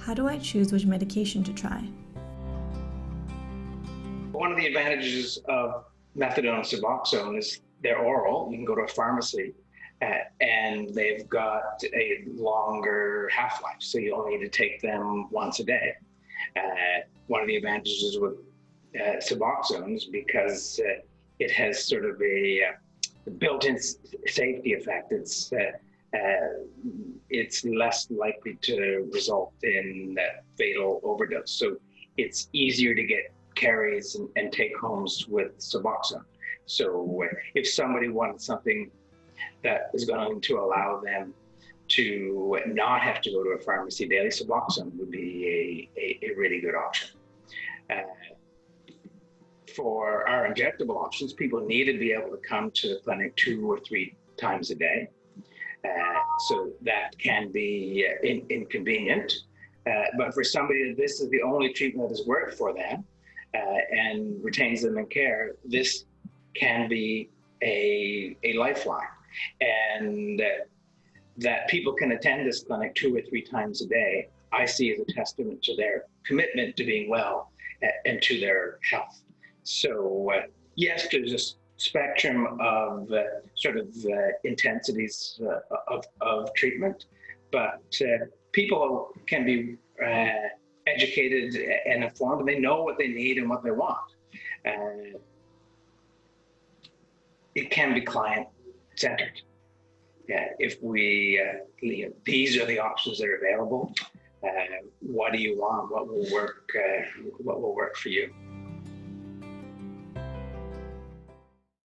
how do I choose which medication to try? One of the advantages of methadone and Suboxone is they're oral. You can go to a pharmacy and they've got a longer half-life, so you only need to take them once a day. One of the advantages with Suboxone is because it has sort of a built-in safety effect. It's less likely to result in fatal overdose. So it's easier to get carries and take homes with Suboxone. So if somebody wanted something that is going to allow them to not have to go to a pharmacy daily, Suboxone would be a really good option. For our injectable options, people need to be able to come to the clinic 2 or 3 times a day. So that can be inconvenient. But for somebody, this is the only treatment that has worked for them and retains them in care, this can be a lifeline. And that people can attend this clinic 2 or 3 times a day, I see as a testament to their commitment to being well and to their health. So yes, there's a spectrum of intensities of treatment, but people can be educated and informed, and they know what they need and what they want. It can be client-centered. If we, these are the options that are available. What do you want? What will work? What will work for you?